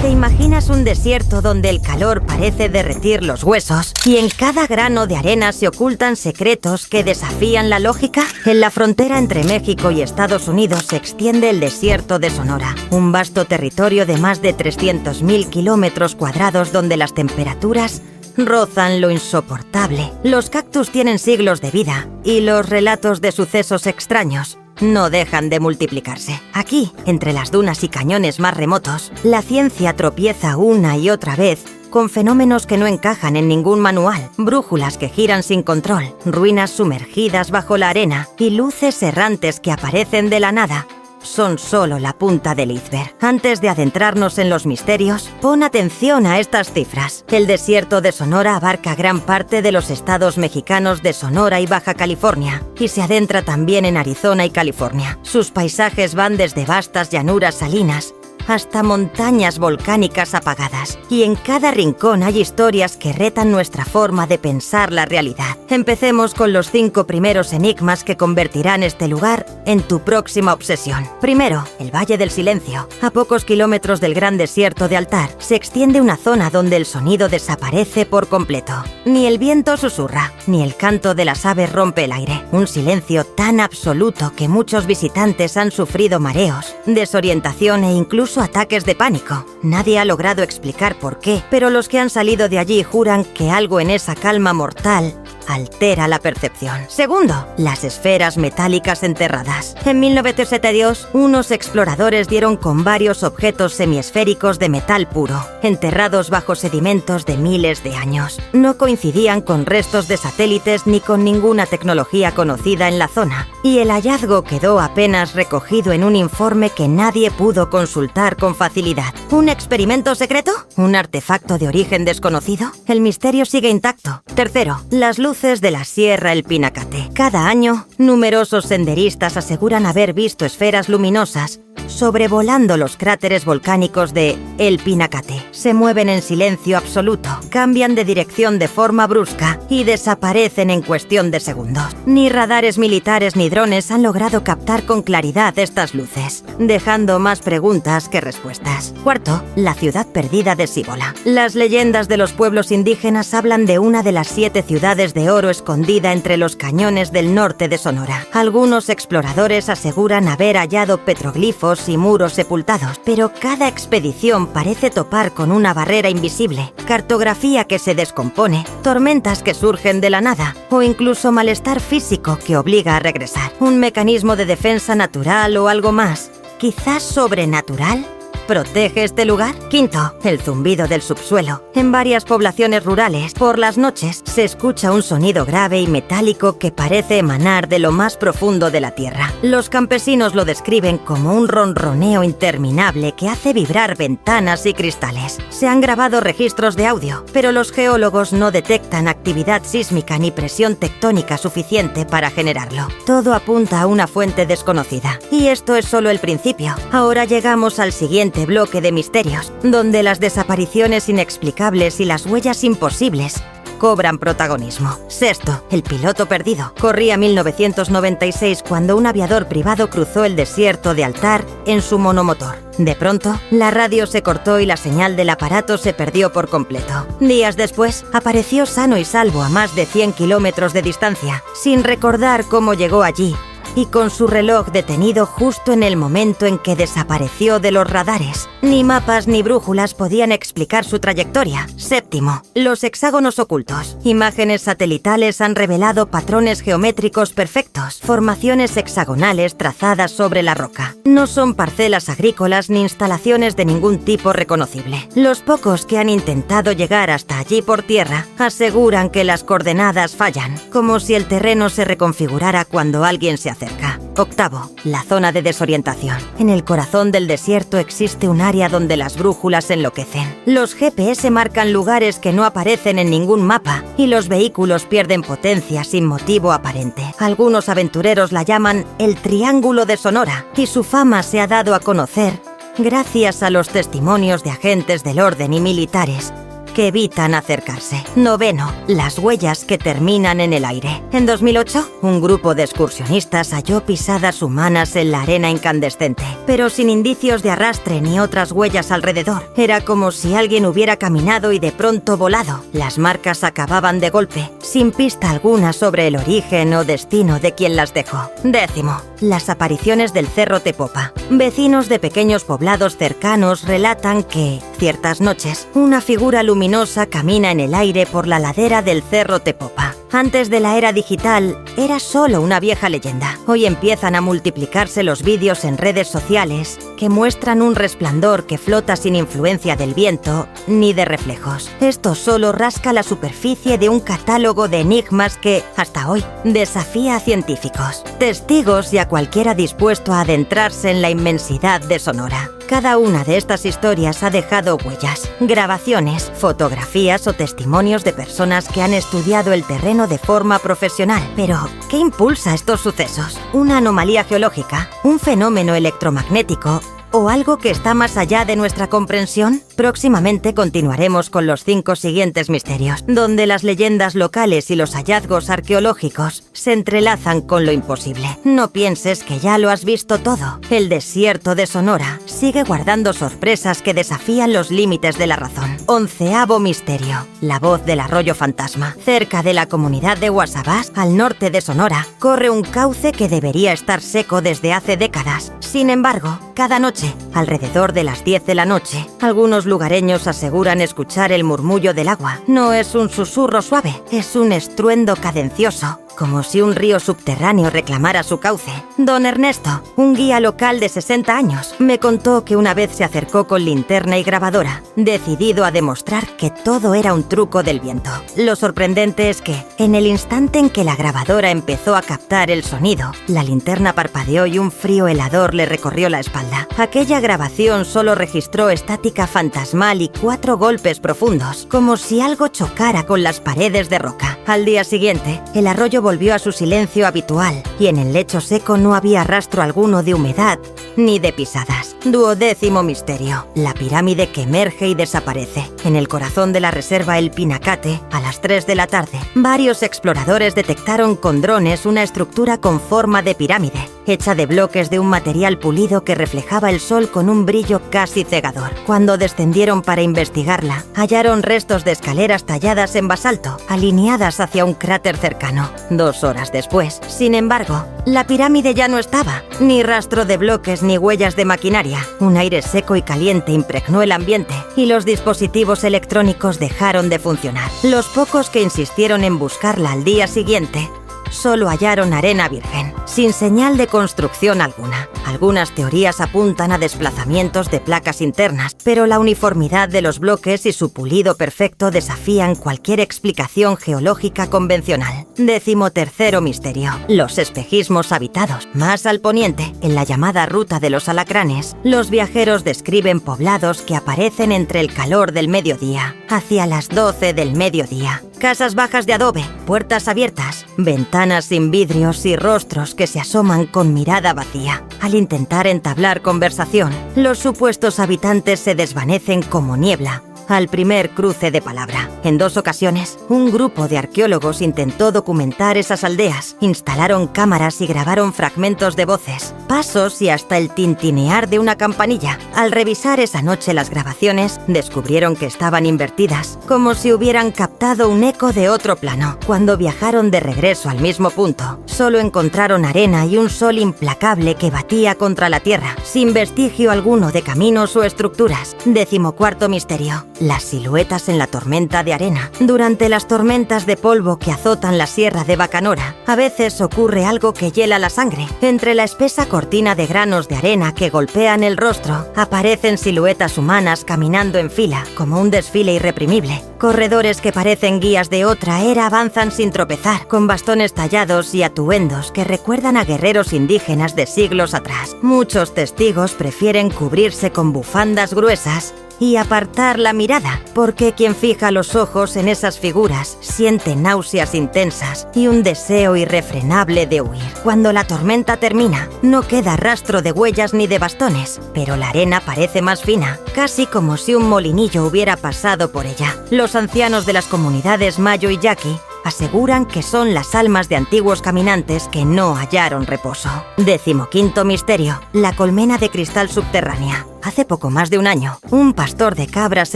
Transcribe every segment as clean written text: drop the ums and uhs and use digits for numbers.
¿Te imaginas un desierto donde el calor parece derretir los huesos y en cada grano de arena se ocultan secretos que desafían la lógica? En la frontera entre México y Estados Unidos se extiende el desierto de Sonora, un vasto territorio de más de 300.000 kilómetros cuadrados donde las temperaturas rozan lo insoportable. Los cactus tienen siglos de vida y los relatos de sucesos extraños no dejan de multiplicarse. Aquí, entre las dunas y cañones más remotos, la ciencia tropieza una y otra vez con fenómenos que no encajan en ningún manual, brújulas que giran sin control, ruinas sumergidas bajo la arena y luces errantes que aparecen de la nada. Son solo la punta del iceberg. Antes de adentrarnos en los misterios, pon atención a estas cifras. El desierto de Sonora abarca gran parte de los estados mexicanos de Sonora y Baja California, y se adentra también en Arizona y California. Sus paisajes van desde vastas llanuras salinas hasta montañas volcánicas apagadas. Y en cada rincón hay historias que retan nuestra forma de pensar la realidad. Empecemos con los 5 primeros enigmas que convertirán este lugar en tu próxima obsesión. Primero, el Valle del Silencio. A pocos kilómetros del gran desierto de Altar, se extiende una zona donde el sonido desaparece por completo. Ni el viento susurra, ni el canto de las aves rompe el aire. Un silencio tan absoluto que muchos visitantes han sufrido mareos, desorientación e incluso ataques de pánico. Nadie ha logrado explicar por qué, pero los que han salido de allí juran que algo en esa calma mortal altera la percepción. Segundo, las esferas metálicas enterradas. En 1972, unos exploradores dieron con varios objetos semiesféricos de metal puro, enterrados bajo sedimentos de miles de años. No coincidían con restos de satélites ni con ninguna tecnología conocida en la zona, y el hallazgo quedó apenas recogido en un informe que nadie pudo consultar con facilidad. ¿Un experimento secreto? ¿Un artefacto de origen desconocido? El misterio sigue intacto. Tercero, las luces de la Sierra El Pinacate. Cada año, numerosos senderistas aseguran haber visto esferas luminosas sobrevolando los cráteres volcánicos de El Pinacate. Se mueven en silencio absoluto, cambian de dirección de forma brusca y desaparecen en cuestión de segundos. Ni radares militares ni drones han logrado captar con claridad estas luces, dejando más preguntas que respuestas. Cuarto, la ciudad perdida de Cibola. Las leyendas de los pueblos indígenas hablan de una de las 7 ciudades de oro escondida entre los cañones del norte de Sonora. Algunos exploradores aseguran haber hallado petroglifos y muros sepultados, pero cada expedición parece topar con una barrera invisible, cartografía que se descompone, tormentas que surgen de la nada o incluso malestar físico que obliga a regresar. ¿Un mecanismo de defensa natural o algo más? ¿Quizás sobrenatural? ¿Protege este lugar? Quinto, el zumbido del subsuelo. En varias poblaciones rurales, por las noches, se escucha un sonido grave y metálico que parece emanar de lo más profundo de la tierra. Los campesinos lo describen como un ronroneo interminable que hace vibrar ventanas y cristales. Se han grabado registros de audio, pero los geólogos no detectan actividad sísmica ni presión tectónica suficiente para generarlo. Todo apunta a una fuente desconocida. Y esto es solo el principio. Ahora llegamos al siguiente bloque de misterios, donde las desapariciones inexplicables y las huellas imposibles cobran protagonismo. Sexto, el piloto perdido. Corría 1996 cuando un aviador privado cruzó el desierto de Altar en su monomotor. De pronto, la radio se cortó y la señal del aparato se perdió por completo. Días después, apareció sano y salvo a más de 100 kilómetros de distancia, sin recordar cómo llegó allí, y con su reloj detenido justo en el momento en que desapareció de los radares. Ni mapas ni brújulas podían explicar su trayectoria. Séptimo, los hexágonos ocultos. Imágenes satelitales han revelado patrones geométricos perfectos, formaciones hexagonales trazadas sobre la roca. No son parcelas agrícolas ni instalaciones de ningún tipo reconocible. Los pocos que han intentado llegar hasta allí por tierra aseguran que las coordenadas fallan, como si el terreno se reconfigurara cuando alguien se acerca. Octavo, la zona de desorientación. En el corazón del desierto existe un área donde las brújulas enloquecen. Los GPS marcan lugares que no aparecen en ningún mapa y los vehículos pierden potencia sin motivo aparente. Algunos aventureros la llaman el Triángulo de Sonora y su fama se ha dado a conocer gracias a los testimonios de agentes del orden y militares que evitan acercarse. Noveno, las huellas que terminan en el aire. En 2008, un grupo de excursionistas halló pisadas humanas en la arena incandescente, pero sin indicios de arrastre ni otras huellas alrededor. Era como si alguien hubiera caminado y de pronto volado. Las marcas acababan de golpe, sin pista alguna sobre el origen o destino de quien las dejó. Décimo, las apariciones del Cerro Tepopa. Vecinos de pequeños poblados cercanos relatan que, ciertas noches, una figura luminosa camina en el aire por la ladera del Cerro Tepopa. Antes de la era digital, era solo una vieja leyenda. Hoy empiezan a multiplicarse los vídeos en redes sociales que muestran un resplandor que flota sin influencia del viento ni de reflejos. Esto solo rasca la superficie de un catálogo de enigmas que, hasta hoy, desafía a científicos, testigos y a cualquiera dispuesto a adentrarse en la inmensidad de Sonora. Cada una de estas historias ha dejado huellas, grabaciones, fotografías o testimonios de personas que han estudiado el terreno de forma profesional. Pero, ¿qué impulsa estos sucesos? ¿Una anomalía geológica? ¿Un fenómeno electromagnético? ¿O algo que está más allá de nuestra comprensión? Próximamente continuaremos con los 5 siguientes misterios, donde las leyendas locales y los hallazgos arqueológicos se entrelazan con lo imposible. No pienses que ya lo has visto todo. El desierto de Sonora sigue guardando sorpresas que desafían los límites de la razón. 11º misterio, la voz del arroyo fantasma. Cerca de la comunidad de Guasabás, al norte de Sonora, corre un cauce que debería estar seco desde hace décadas. Sin embargo, cada noche, alrededor de las 10 de la noche, algunos lugareños aseguran escuchar el murmullo del agua. No es un susurro suave, es un estruendo cadencioso, como si un río subterráneo reclamara su cauce. Don Ernesto, un guía local de 60 años, me contó que una vez se acercó con linterna y grabadora, decidido a demostrar que todo era un truco del viento. Lo sorprendente es que, en el instante en que la grabadora empezó a captar el sonido, la linterna parpadeó y un frío helador le recorrió la espalda. Aquella grabación solo registró estática fantasmal y 4 golpes profundos, como si algo chocara con las paredes de roca. Al día siguiente, el arroyo volvió a su silencio habitual y en el lecho seco no había rastro alguno de humedad ni de pisadas. 12º misterio, la pirámide que emerge y desaparece. En el corazón de la reserva El Pinacate, a las 3 de la tarde, varios exploradores detectaron con drones una estructura con forma de pirámide, hecha de bloques de un material pulido que reflejaba el sol con un brillo casi cegador. Cuando descendieron para investigarla, hallaron restos de escaleras talladas en basalto, alineadas hacia un cráter cercano. 2 horas después, sin embargo, la pirámide ya no estaba, ni rastro de bloques ni huellas de maquinaria. Un aire seco y caliente impregnó el ambiente y los dispositivos electrónicos dejaron de funcionar. Los pocos que insistieron en buscarla al día siguiente solo hallaron arena virgen, sin señal de construcción alguna. Algunas teorías apuntan a desplazamientos de placas internas, pero la uniformidad de los bloques y su pulido perfecto desafían cualquier explicación geológica convencional. 13º misterio, los espejismos habitados. Más al poniente, en la llamada Ruta de los Alacranes, los viajeros describen poblados que aparecen entre el calor del mediodía, hacia las 12 del mediodía. Casas bajas de adobe, puertas abiertas, ventanas sin vidrios y rostros que se asoman con mirada vacía. Al intentar entablar conversación, los supuestos habitantes se desvanecen como niebla al primer cruce de palabra. En 2 ocasiones, un grupo de arqueólogos intentó documentar esas aldeas, instalaron cámaras y grabaron fragmentos de voces, pasos y hasta el tintinear de una campanilla. Al revisar esa noche las grabaciones, descubrieron que estaban invertidas, como si hubieran captado un eco de otro plano. Cuando viajaron de regreso al mismo punto, solo encontraron arena y un sol implacable que batía contra la tierra, sin vestigio alguno de caminos o estructuras. 14º misterio, las siluetas en la tormenta de arena. Durante las tormentas de polvo que azotan la sierra de Bacanora, a veces ocurre algo que hiela la sangre. Entre la espesa cortina de granos de arena que golpean el rostro, aparecen siluetas humanas caminando en fila, como un desfile irreprimible. Corredores que parecen guías de otra era avanzan sin tropezar, con bastones tallados y atuendos que recuerdan a guerreros indígenas de siglos atrás. Muchos testigos prefieren cubrirse con bufandas gruesas y apartar la mirada, porque quien fija los ojos en esas figuras siente náuseas intensas y un deseo irrefrenable de huir. Cuando la tormenta termina, no queda rastro de huellas ni de bastones, pero la arena parece más fina, casi como si un molinillo hubiera pasado por ella. Los ancianos de las comunidades Mayo y Yaqui aseguran que son las almas de antiguos caminantes que no hallaron reposo. 15º misterio: la colmena de cristal subterránea. Hace poco más de un año, un pastor de cabras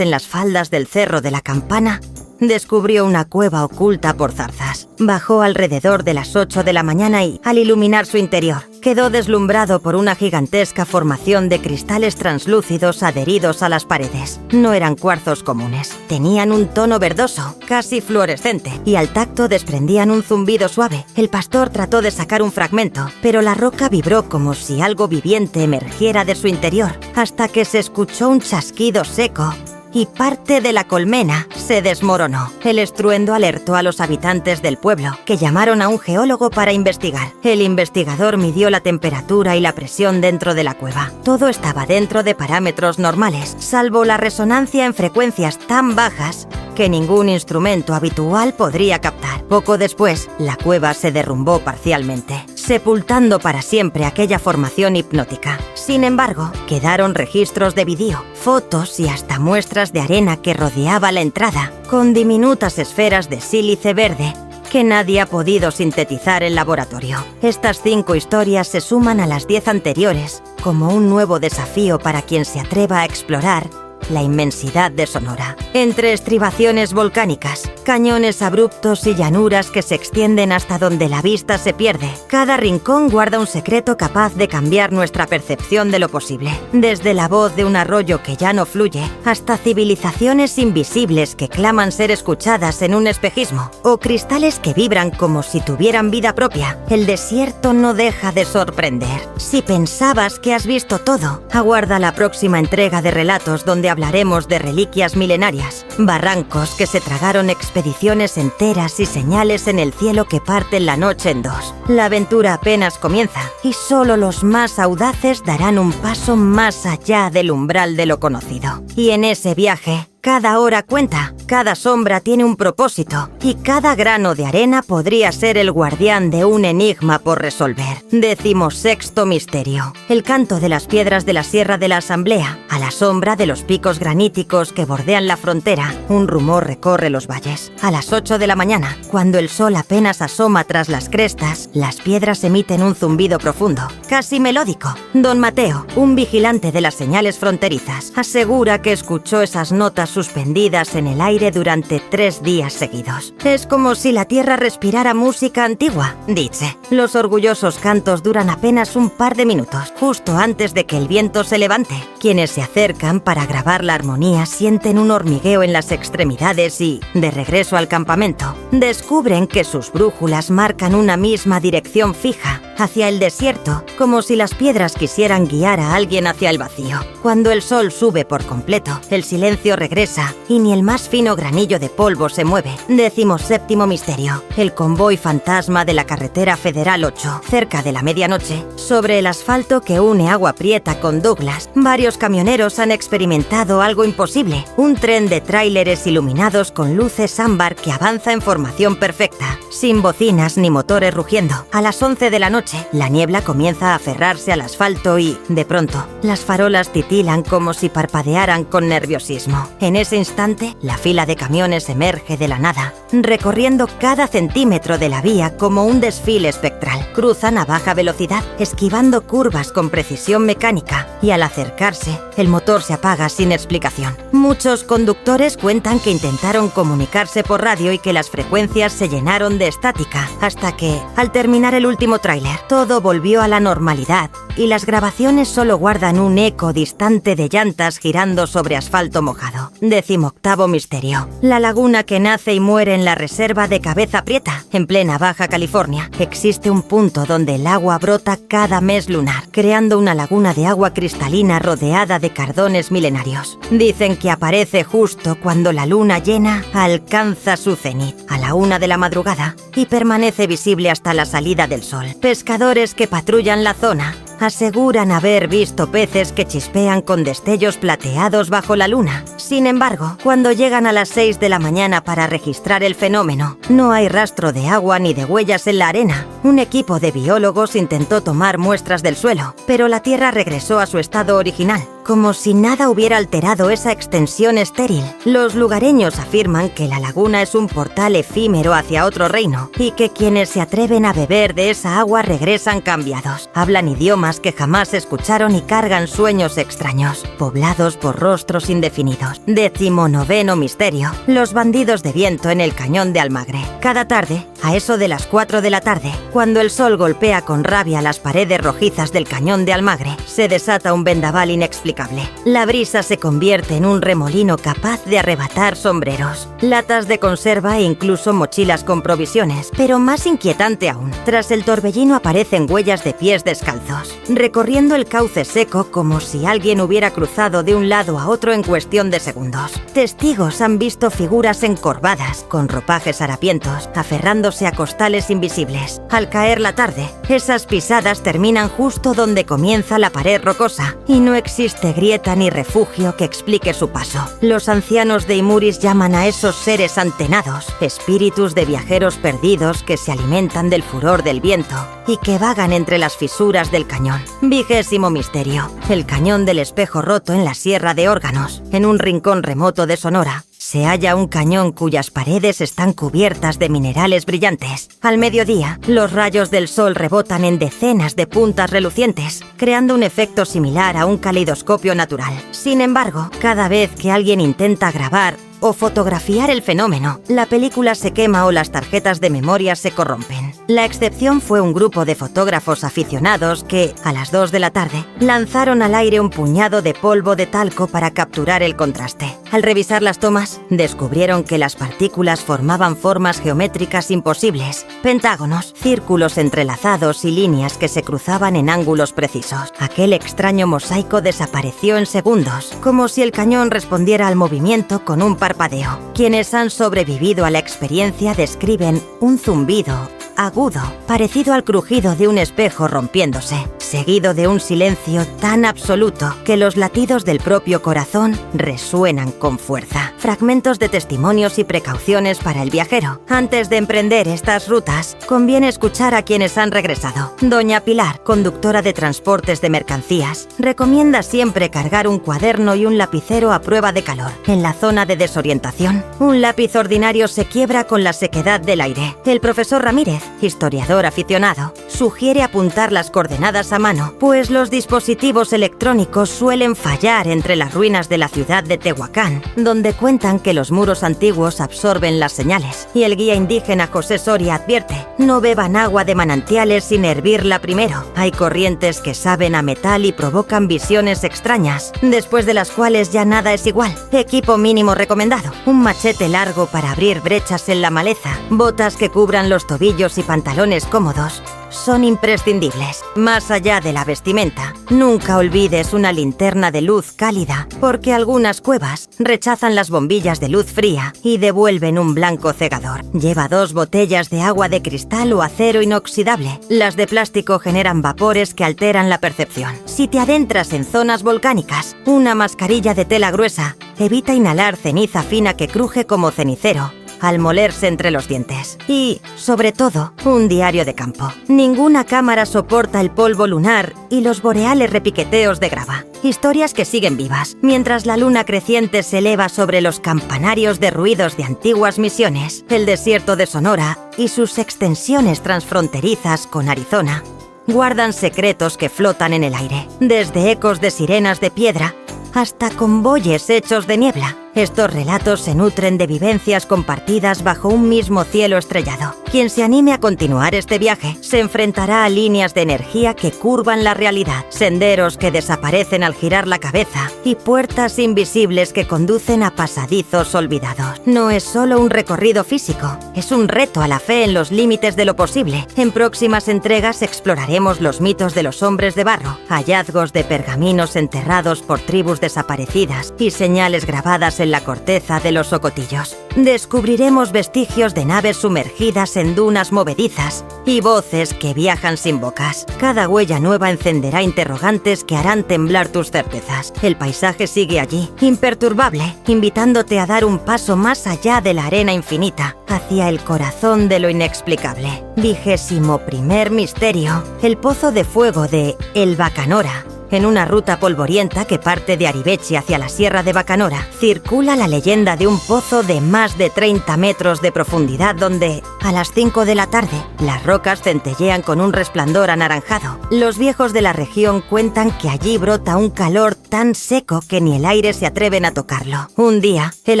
en las faldas del Cerro de la Campana descubrió una cueva oculta por zarzas. Bajó alrededor de las 8 de la mañana y, al iluminar su interior, quedó deslumbrado por una gigantesca formación de cristales translúcidos adheridos a las paredes. No eran cuarzos comunes. Tenían un tono verdoso, casi fluorescente, y al tacto desprendían un zumbido suave. El pastor trató de sacar un fragmento, pero la roca vibró como si algo viviente emergiera de su interior, hasta que se escuchó un chasquido seco y parte de la colmena se desmoronó. El estruendo alertó a los habitantes del pueblo, que llamaron a un geólogo para investigar. El investigador midió la temperatura y la presión dentro de la cueva. Todo estaba dentro de parámetros normales, salvo la resonancia en frecuencias tan bajas que ningún instrumento habitual podría captar. Poco después, la cueva se derrumbó parcialmente, sepultando para siempre aquella formación hipnótica. Sin embargo, quedaron registros de vídeo, fotos y hasta muestras de arena que rodeaba la entrada, con diminutas esferas de sílice verde que nadie ha podido sintetizar en laboratorio. Estas 5 historias se suman a las 10 anteriores como un nuevo desafío para quien se atreva a explorar la inmensidad de Sonora. Entre estribaciones volcánicas, cañones abruptos y llanuras que se extienden hasta donde la vista se pierde, cada rincón guarda un secreto capaz de cambiar nuestra percepción de lo posible. Desde la voz de un arroyo que ya no fluye, hasta civilizaciones invisibles que claman ser escuchadas en un espejismo, o cristales que vibran como si tuvieran vida propia, el desierto no deja de sorprender. Si pensabas que has visto todo, aguarda la próxima entrega de relatos donde hablaremos de reliquias milenarias, barrancos que se tragaron expediciones enteras y señales en el cielo que parten la noche en dos. La aventura apenas comienza y solo los más audaces darán un paso más allá del umbral de lo conocido. Y en ese viaje, cada hora cuenta, cada sombra tiene un propósito y cada grano de arena podría ser el guardián de un enigma por resolver. 16º misterio: el canto de las piedras de la Sierra de la Asamblea. A la sombra de los picos graníticos que bordean la frontera, un rumor recorre los valles. A las 8 de la mañana, cuando el sol apenas asoma tras las crestas, las piedras emiten un zumbido profundo, casi melódico. Don Mateo, un vigilante de las señales fronterizas, asegura que escuchó esas notas suspendidas en el aire durante 3 días seguidos. Es como si la tierra respirara música antigua, dice. Los orgullosos cantos duran apenas un par de minutos, justo antes de que el viento se levante. Quienes se acercan para grabar la armonía sienten un hormigueo en las extremidades y, de regreso al campamento, descubren que sus brújulas marcan una misma dirección fija, hacia el desierto, como si las piedras quisieran guiar a alguien hacia el vacío. Cuando el sol sube por completo, el silencio regresa y ni el más fino granillo de polvo se mueve. 17º misterio: el convoy fantasma de la carretera Federal 8. Cerca de la medianoche, sobre el asfalto que une Agua Prieta con Douglas, varios camioneros han experimentado algo imposible: un tren de tráileres iluminados con luces ámbar que avanza en formación perfecta, sin bocinas ni motores rugiendo. A las 11 de la noche, la niebla comienza a aferrarse al asfalto y, de pronto, las farolas titilan como si parpadearan con nerviosismo. En ese instante, la fila de camiones emerge de la nada, recorriendo cada centímetro de la vía como un desfile espectral. Cruzan a baja velocidad, esquivando curvas con precisión mecánica, y al acercarse, el motor se apaga sin explicación. Muchos conductores cuentan que intentaron comunicarse por radio y que las frecuencias se llenaron de estática, hasta que, al terminar el último tráiler, todo volvió a la normalidad y las grabaciones solo guardan un eco distante de llantas girando sobre asfalto mojado. 18º misterio: la laguna que nace y muere en la reserva de Cabeza Prieta, en plena Baja California. Existe un punto donde el agua brota cada mes lunar, creando una laguna de agua cristalina rodeada de cardones milenarios. Dicen que aparece justo cuando la luna llena alcanza su cenit, a la 1 de la madrugada, y permanece visible hasta la salida del sol. Pescadores que patrullan la zona aseguran haber visto peces que chispean con destellos plateados bajo la luna. Sin embargo, cuando llegan a las 6 de la mañana para registrar el fenómeno, no hay rastro de agua ni de huellas en la arena. Un equipo de biólogos intentó tomar muestras del suelo, pero la Tierra regresó a su estado original, como si nada hubiera alterado esa extensión estéril. Los lugareños afirman que la laguna es un portal efímero hacia otro reino y que quienes se atreven a beber de esa agua regresan cambiados. Hablan idiomas que jamás escucharon y cargan sueños extraños, poblados por rostros indefinidos. 19º misterio: los bandidos de viento en el cañón de Almagre. Cada tarde, a eso de las 4 de la tarde, cuando el sol golpea con rabia las paredes rojizas del cañón de Almagre, se desata un vendaval inexplicable. La brisa se convierte en un remolino capaz de arrebatar sombreros, latas de conserva e incluso mochilas con provisiones. Pero más inquietante aún, tras el torbellino aparecen huellas de pies descalzos, recorriendo el cauce seco como si alguien hubiera cruzado de un lado a otro en cuestión de segundos. Testigos han visto figuras encorvadas, con ropajes harapientos, aferrándose a costales invisibles. Al caer la tarde, esas pisadas terminan justo donde comienza la pared rocosa, y no existe grieta ni refugio que explique su paso. Los ancianos de Imuris llaman a esos seres antenados, espíritus de viajeros perdidos que se alimentan del furor del viento y que vagan entre las fisuras del cañón. 20º misterio: el cañón del espejo roto en la Sierra de Órganos. En un rincón remoto de Sonora se halla un cañón cuyas paredes están cubiertas de minerales brillantes. Al mediodía, los rayos del sol rebotan en decenas de puntas relucientes, creando un efecto similar a un caleidoscopio natural. Sin embargo, cada vez que alguien intenta grabar o fotografiar el fenómeno, la película se quema o las tarjetas de memoria se corrompen. La excepción fue un grupo de fotógrafos aficionados que, a las 2 de la tarde, lanzaron al aire un puñado de polvo de talco para capturar el contraste. Al revisar las tomas, descubrieron que las partículas formaban formas geométricas imposibles, pentágonos, círculos entrelazados y líneas que se cruzaban en ángulos precisos. Aquel extraño mosaico desapareció en segundos, como si el cañón respondiera al movimiento con un parpadeo. Quienes han sobrevivido a la experiencia describen un zumbido agudo, parecido al crujido de un espejo rompiéndose, seguido de un silencio tan absoluto que los latidos del propio corazón resuenan con fuerza. Fragmentos de testimonios y precauciones para el viajero. Antes de emprender estas rutas, conviene escuchar a quienes han regresado. Doña Pilar, conductora de transportes de mercancías, recomienda siempre cargar un cuaderno y un lapicero a prueba de calor. En la zona de desorientación, un lápiz ordinario se quiebra con la sequedad del aire. El profesor Ramírez, historiador aficionado, sugiere apuntar las coordenadas a mano, pues los dispositivos electrónicos suelen fallar entre las ruinas de la ciudad de Tehuacán, donde cuentan que los muros antiguos absorben las señales. Y el guía indígena José Soria advierte: no beban agua de manantiales sin hervirla primero. Hay corrientes que saben a metal y provocan visiones extrañas, después de las cuales ya nada es igual. Equipo mínimo recomendado: un machete largo para abrir brechas en la maleza, botas que cubran los tobillos y pantalones cómodos son imprescindibles. Más allá de la vestimenta, nunca olvides una linterna de luz cálida, porque algunas cuevas rechazan las bombillas de luz fría y devuelven un blanco cegador. Lleva 2 botellas de agua de cristal o acero inoxidable. Las de plástico generan vapores que alteran la percepción. Si te adentras en zonas volcánicas, una mascarilla de tela gruesa evita inhalar ceniza fina que cruje como cenicero al molerse entre los dientes. Y, sobre todo, un diario de campo. Ninguna cámara soporta el polvo lunar y los boreales repiqueteos de grava. Historias que siguen vivas, mientras la luna creciente se eleva sobre los campanarios derruidos de antiguas misiones, el desierto de Sonora y sus extensiones transfronterizas con Arizona guardan secretos que flotan en el aire, desde ecos de sirenas de piedra hasta convoyes hechos de niebla. Estos relatos se nutren de vivencias compartidas bajo un mismo cielo estrellado. Quien se anime a continuar este viaje se enfrentará a líneas de energía que curvan la realidad, senderos que desaparecen al girar la cabeza y puertas invisibles que conducen a pasadizos olvidados. No es solo un recorrido físico, es un reto a la fe en los límites de lo posible. En próximas entregas exploraremos los mitos de los hombres de barro, hallazgos de pergaminos enterrados por tribus desaparecidas y señales grabadas en la corteza de los ocotillos. Descubriremos vestigios de naves sumergidas en dunas movedizas y voces que viajan sin bocas. Cada huella nueva encenderá interrogantes que harán temblar tus certezas. El paisaje sigue allí, imperturbable, invitándote a dar un paso más allá de la arena infinita, hacia el corazón de lo inexplicable. 21º misterio: el pozo de fuego de El Bacanora. En una ruta polvorienta que parte de Aribechi hacia la Sierra de Bacanora, circula la leyenda de un pozo de más de 30 metros de profundidad donde, a las 5 de la tarde, las rocas centellean con un resplandor anaranjado. Los viejos de la región cuentan que allí brota un calor tan seco que ni el aire se atreven a tocarlo. Un día, el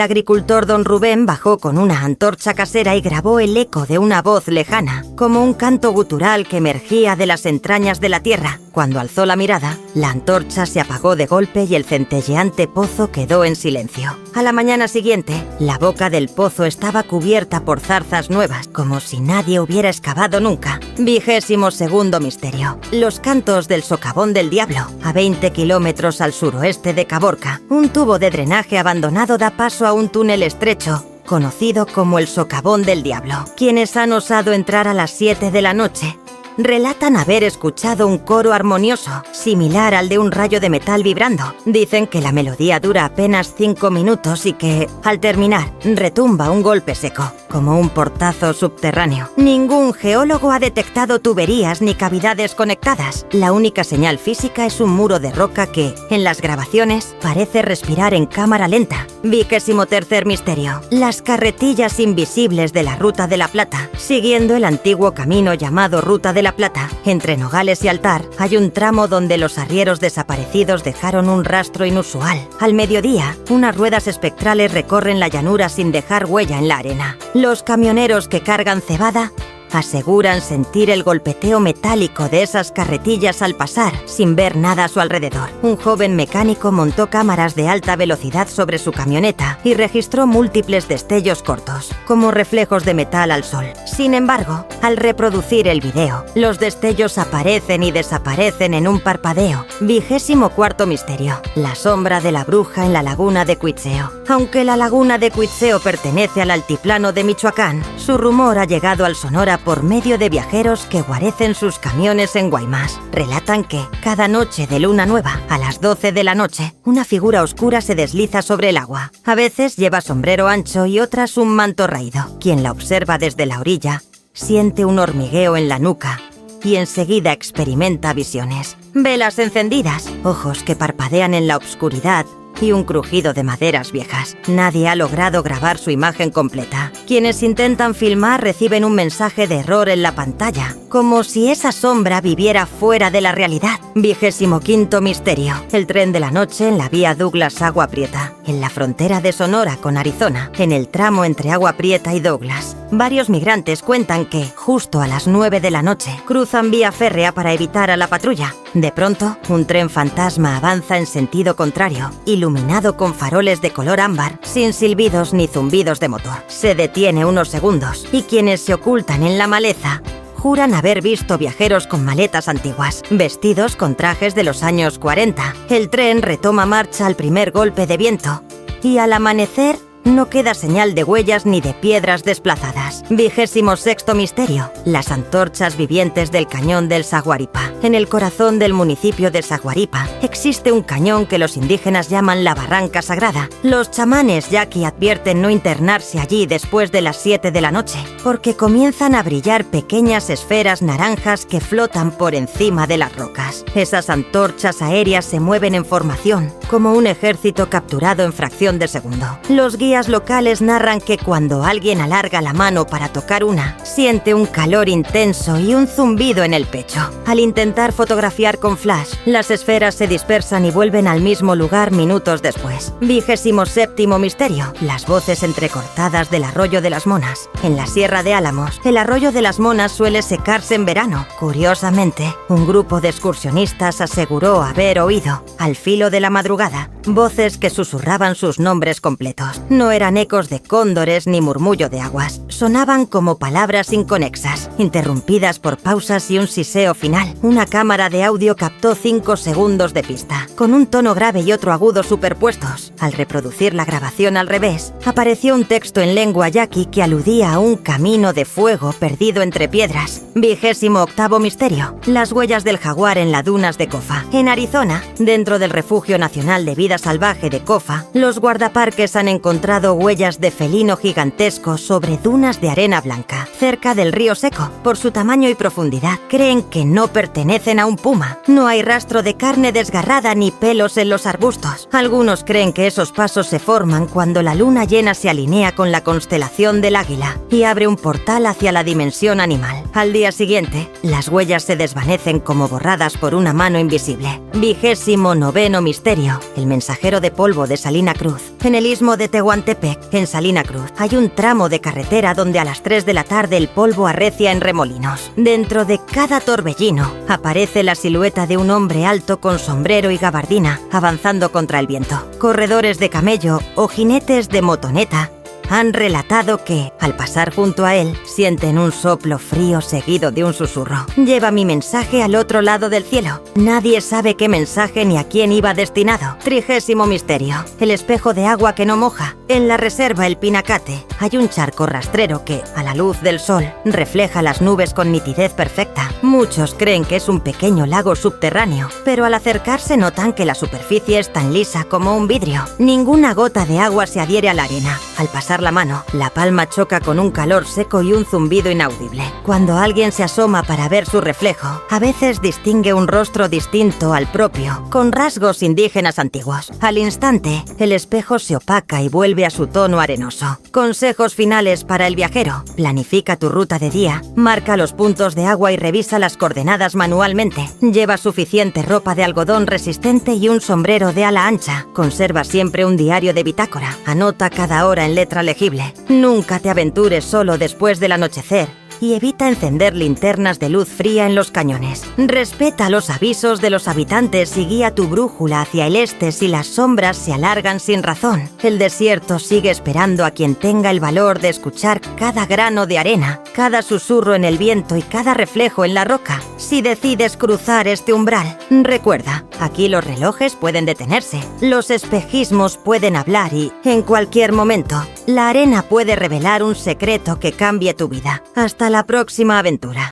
agricultor don Rubén bajó con una antorcha casera y grabó el eco de una voz lejana, como un canto gutural que emergía de las entrañas de la tierra. Cuando alzó la mirada, la antorcha se apagó de golpe y el centelleante pozo quedó en silencio. A la mañana siguiente, la boca del pozo estaba cubierta por zarzas nuevas, como si nadie hubiera excavado nunca. 22º misterio: los cantos del socavón del diablo. A 20 kilómetros al suroeste de Caborca, un tubo de drenaje abandonado da paso a un túnel estrecho, conocido como el socavón del diablo. Quienes han osado entrar a las 7 de la noche relatan haber escuchado un coro armonioso, similar al de un rayo de metal vibrando. Dicen que la melodía dura apenas 5 minutos y que, al terminar, retumba un golpe seco, como un portazo subterráneo. Ningún geólogo ha detectado tuberías ni cavidades conectadas. La única señal física es un muro de roca que, en las grabaciones, parece respirar en cámara lenta. 23º misterio: las carretillas invisibles de la Ruta de la Plata. Siguiendo el antiguo camino llamado Ruta de la Plata, entre Nogales y Altar, hay un tramo donde los arrieros desaparecidos dejaron un rastro inusual. Al mediodía, unas ruedas espectrales recorren la llanura sin dejar huella en la arena. Los camioneros que cargan cebada aseguran sentir el golpeteo metálico de esas carretillas al pasar, sin ver nada a su alrededor. Un joven mecánico montó cámaras de alta velocidad sobre su camioneta y registró múltiples destellos cortos, como reflejos de metal al sol. Sin embargo, al reproducir el video, los destellos aparecen y desaparecen en un parpadeo. 24º misterio: la sombra de la bruja en la laguna de Cuitzeo. Aunque la laguna de Cuitzeo pertenece al altiplano de Michoacán, su rumor ha llegado al Sonora por medio de viajeros que guarecen sus camiones en Guaymas. Relatan que, cada noche de luna nueva, a las 12 de la noche, una figura oscura se desliza sobre el agua. A veces lleva sombrero ancho y otras un manto raído. Quien la observa desde la orilla siente un hormigueo en la nuca y enseguida experimenta visiones. Velas encendidas, ojos que parpadean en la oscuridad y un crujido de maderas viejas. Nadie ha logrado grabar su imagen completa. Quienes intentan filmar reciben un mensaje de error en la pantalla, como si esa sombra viviera fuera de la realidad. 25º misterio: el tren de la noche en la vía Douglas-Agua Prieta, en la frontera de Sonora con Arizona, en el tramo entre Agua Prieta y Douglas. Varios migrantes cuentan que, justo a las 9 de la noche, cruzan vía férrea para evitar a la patrulla. De pronto, un tren fantasma avanza en sentido contrario, iluminado con faroles de color ámbar, sin silbidos ni zumbidos de motor. Se detiene unos segundos y quienes se ocultan en la maleza juran haber visto viajeros con maletas antiguas, vestidos con trajes de los años 40. El tren retoma marcha al primer golpe de viento y al amanecer no queda señal de huellas ni de piedras desplazadas. 26º misterio: las antorchas vivientes del cañón del Saguaripa. En el corazón del municipio de Saguaripa existe un cañón que los indígenas llaman la Barranca Sagrada. Los chamanes yaqui advierten no internarse allí después de las 7 de la noche, porque comienzan a brillar pequeñas esferas naranjas que flotan por encima de las rocas. Esas antorchas aéreas se mueven en formación, como un ejército capturado en fracción de segundo. Los guías locales narran que cuando alguien alarga la mano para tocar una, siente un calor intenso y un zumbido en el pecho. Al intentar fotografiar con flash, las esferas se dispersan y vuelven al mismo lugar minutos después. 27º misterio: las voces entrecortadas del Arroyo de las Monas. En la Sierra de Álamos, el Arroyo de las Monas suele secarse en verano. Curiosamente, un grupo de excursionistas aseguró haber oído, al filo de la madrugada, madrugada, voces que susurraban sus nombres completos. No eran ecos de cóndores ni murmullo de aguas. Sonaban como palabras inconexas, interrumpidas por pausas y un siseo final. Una cámara de audio captó 5 segundos de pista, con un tono grave y otro agudo superpuestos. Al reproducir la grabación al revés, apareció un texto en lengua yaqui que aludía a un camino de fuego perdido entre piedras. 28º misterio. Las huellas del jaguar en las dunas de Kofa. En Arizona, dentro del Refugio Nacional de Vida Salvaje de Kofa, los guardaparques han encontrado huellas de felino gigantesco sobre dunas de arena blanca, cerca del río seco. Por su tamaño y profundidad, creen que no pertenecen a un puma. No hay rastro de carne desgarrada ni pelos en los arbustos. Algunos creen que esos pasos se forman cuando la luna llena se alinea con la constelación del águila y abre un portal hacia la dimensión animal. Al día siguiente, las huellas se desvanecen como borradas por una mano invisible. 29º misterio. El mensajero de polvo de Salina Cruz. En el istmo de Tehuantepec, en Salina Cruz, hay un tramo de carretera donde a las 3 de la tarde el polvo arrecia en remolinos. Dentro de cada torbellino aparece la silueta de un hombre alto con sombrero y gabardina, avanzando contra el viento. Corredores de camello o jinetes de motoneta han relatado que, al pasar junto a él, sienten un soplo frío seguido de un susurro. Lleva mi mensaje al otro lado del cielo. Nadie sabe qué mensaje ni a quién iba destinado. 30º misterio. El espejo de agua que no moja. En la reserva El Pinacate hay un charco rastrero que, a la luz del sol, refleja las nubes con nitidez perfecta. Muchos creen que es un pequeño lago subterráneo, pero al acercarse notan que la superficie es tan lisa como un vidrio. Ninguna gota de agua se adhiere a la arena. Al pasar la mano, la palma choca con un calor seco y un zumbido inaudible. Cuando alguien se asoma para ver su reflejo, a veces distingue un rostro distinto al propio, con rasgos indígenas antiguos. Al instante, el espejo se opaca y vuelve a su tono arenoso. Consejos finales para el viajero. Planifica tu ruta de día, marca los puntos de agua y revisa las coordenadas manualmente. Lleva suficiente ropa de algodón resistente y un sombrero de ala ancha. Conserva siempre un diario de bitácora. Anota cada hora en letra legible. Nunca te aventures solo después del anochecer y evita encender linternas de luz fría en los cañones. Respeta los avisos de los habitantes y guía tu brújula hacia el este si las sombras se alargan sin razón. El desierto sigue esperando a quien tenga el valor de escuchar cada grano de arena, cada susurro en el viento y cada reflejo en la roca. Si decides cruzar este umbral, recuerda, aquí los relojes pueden detenerse, los espejismos pueden hablar y, en cualquier momento, la arena puede revelar un secreto que cambie tu vida. Hasta la próxima aventura.